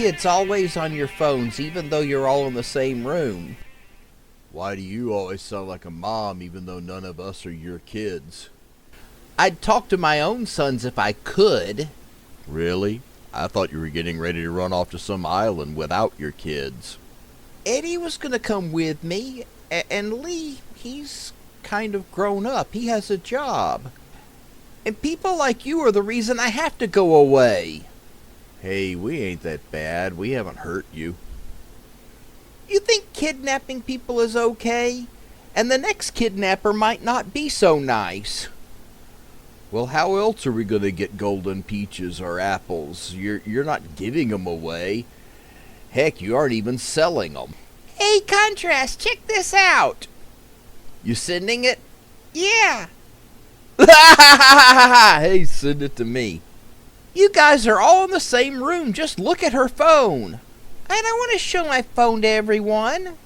kids always on your phones, even though you're all in the same room? Why do you always sound like a mom, even though none of us are your kids? I'd talk to my own sons if I could. Really? I thought you were getting ready to run off to some island without your kids. Eddie was going to come with me, and Lee, he's kind of grown up. He has a job. And people like you are the reason I have to go away. Hey, we ain't that bad. We haven't hurt you. You think kidnapping people is okay? And the next kidnapper might not be so nice. Well, how else are we going to get golden peaches or apples? You're not giving them away. Heck, you aren't even selling them. Hey, Contrast, check this out. You sending it? Yeah. Hey, send it to me. You guys are all in the same room. Just look at her phone. I don't want to show my phone to everyone.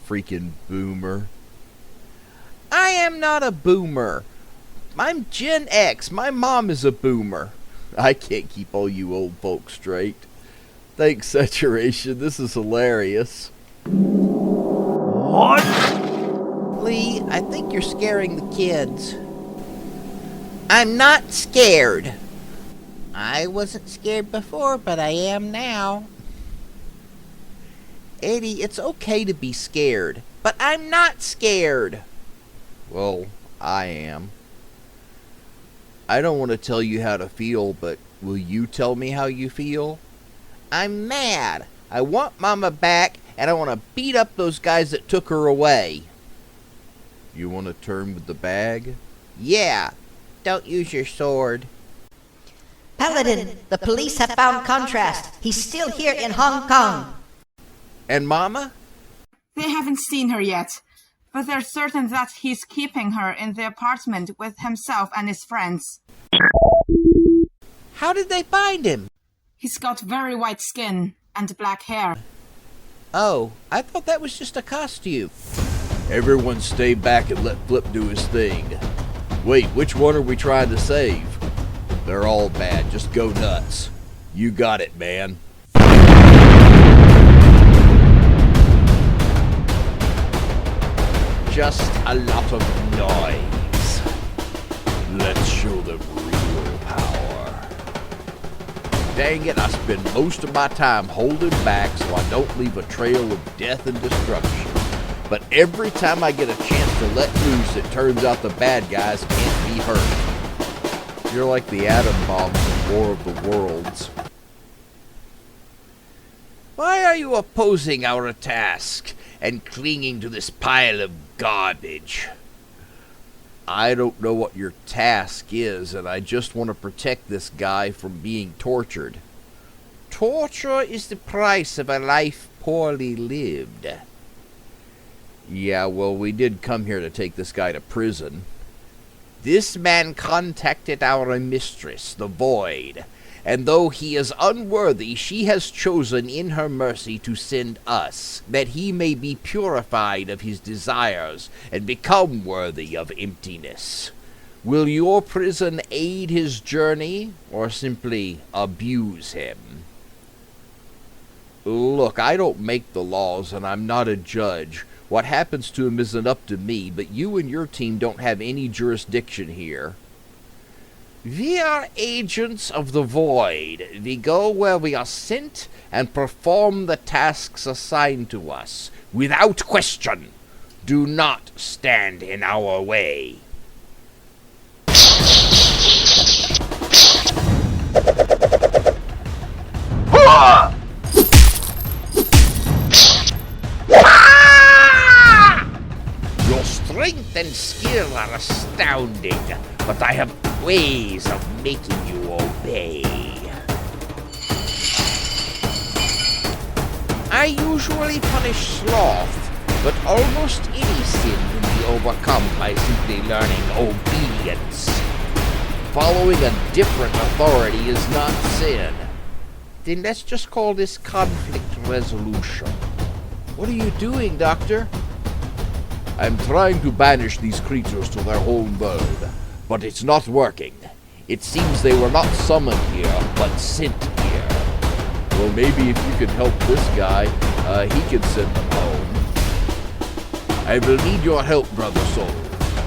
Freaking boomer. I am not a boomer. I'm Gen X. My mom is a boomer. I can't keep all you old folks straight. Thanks, Saturation. This is hilarious. What? Lee, I think you're scaring the kids. I'm not scared. I wasn't scared before, but I am now. Eddie, it's okay to be scared, but I'm not scared. Well, I am. I don't want to tell you how to feel, but will you tell me how you feel? I'm mad. I want Mama back, and I want to beat up those guys that took her away. You want to turn with the bag? Yeah. Don't use your sword. Paladin, the police have found Contrast. He's still here in Hong Kong. And Mama? They haven't seen her yet, but they're certain that he's keeping her in the apartment with himself and his friends. How did they find him? He's got very white skin and black hair. Oh, I thought that was just a costume. Everyone stay back and let Flip do his thing. Wait, which one are we trying to save? They're all bad. Just go nuts. You got it, man. Just a lot of noise. Let's show them real power. Dang it, I spend most of my time holding back so I don't leave a trail of death and destruction. But every time I get a chance to let loose, it turns out the bad guys can't be hurt. You're like the atom bombs in War of the Worlds. Why are you opposing our task and clinging to this pile of garbage? I don't know what your task is, and I just want to protect this guy from being tortured. Torture is the price of a life poorly lived. Yeah, well, we did come here to take this guy to prison. This man contacted our mistress, the Void, and though he is unworthy, she has chosen in her mercy to send us, that he may be purified of his desires and become worthy of emptiness. Will your prison aid his journey, or simply abuse him? Look, I don't make the laws, and I'm not a judge. What happens to him isn't up to me, but you and your team don't have any jurisdiction here. We are agents of the Void. We go where we are sent and perform the tasks assigned to us, without question. Do not stand in our way. Your strength and skill are astounding, but I have ways of making you obey. I usually punish sloth, but almost any sin can be overcome by simply learning obedience. Following a different authority is not sin. Then let's just call this conflict resolution. What are you doing, Doctor? I'm trying to banish these creatures to their home world, but it's not working. It seems they were not summoned here, but sent here. Well, maybe if you could help this guy, he could send them home. I will need your help, Brother Soul.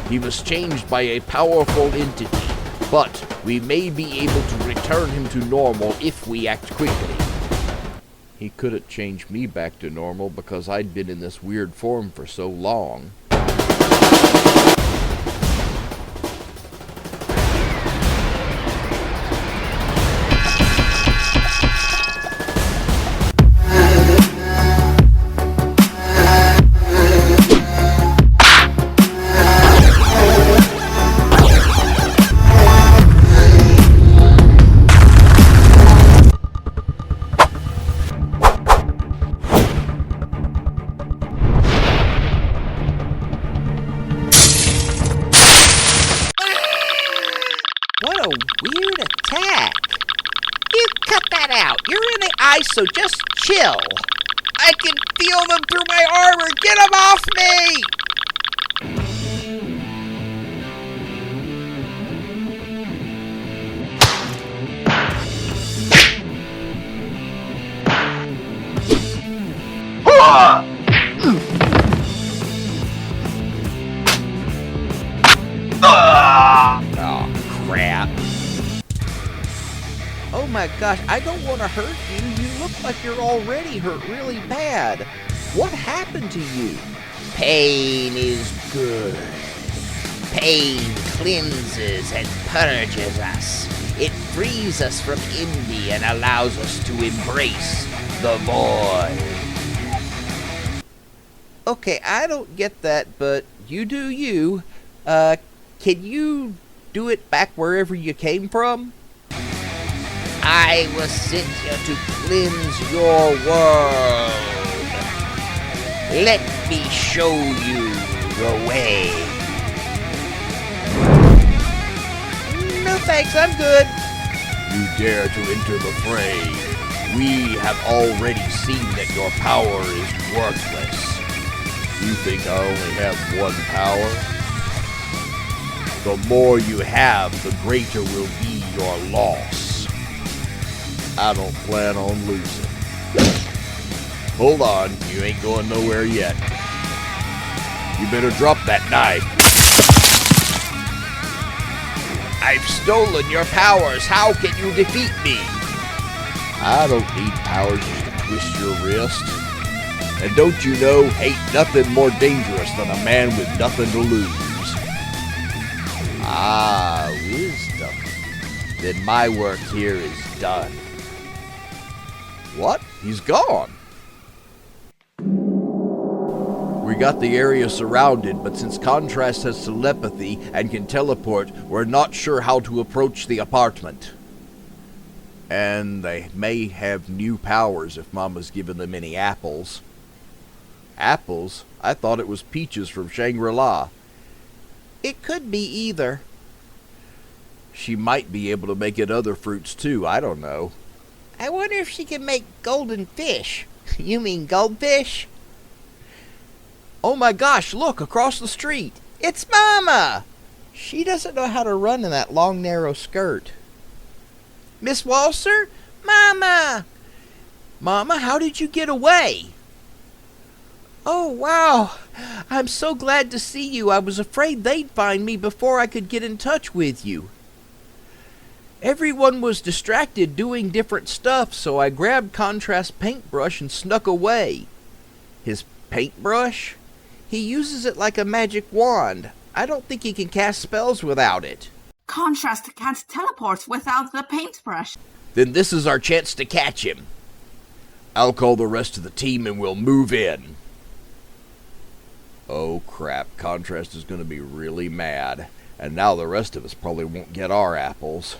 He was changed by a powerful entity, but we may be able to return him to normal if we act quickly. He couldn't change me back to normal because I'd been in this weird form for so long. What a weird attack. You cut that out. You're in the ice, so just chill. I can feel them through my armor. Get them off me! Oh, crap. Oh my gosh, I don't want to hurt you. You look like you're already hurt really bad. What happened to you? Pain is good. Pain cleanses and purges us. It frees us from envy and allows us to embrace the void. Okay, I don't get that, but you do you. Can you do it back wherever you came from? I was sent here to cleanse your world. Let me show you the way. No thanks, I'm good. You dare to enter the fray. We have already seen that your power is worthless. You think I only have one power? The more you have, the greater will be your loss. I don't plan on losing. Hold on, you ain't going nowhere yet. You better drop that knife. I've stolen your powers. How can you defeat me? I don't need powers just to twist your wrist. And don't you know, ain't nothing more dangerous than a man with nothing to lose. Ah, wisdom. Then my work here is done. What? He's gone. We got the area surrounded, but since Contrast has telepathy and can teleport, we're not sure how to approach the apartment. And they may have new powers if Mama's given them any apples. Apples? I thought it was peaches from Shangri-La. It could be either. She might be able to make it other fruits too, I don't know. I wonder if she can make golden fish. You mean goldfish? Oh my gosh, look, across the street. It's Mama! She doesn't know how to run in that long, narrow skirt. Miss Walser? Mama! Mama, how did you get away? Oh, wow. I'm so glad to see you. I was afraid they'd find me before I could get in touch with you. Everyone was distracted doing different stuff, so I grabbed Contrast's paintbrush and snuck away. His paintbrush? He uses it like a magic wand. I don't think he can cast spells without it. Contrast can't teleport without the paintbrush. Then this is our chance to catch him. I'll call the rest of the team and we'll move in. Oh crap, Contrast is going to be really mad. And now the rest of us probably won't get our apples.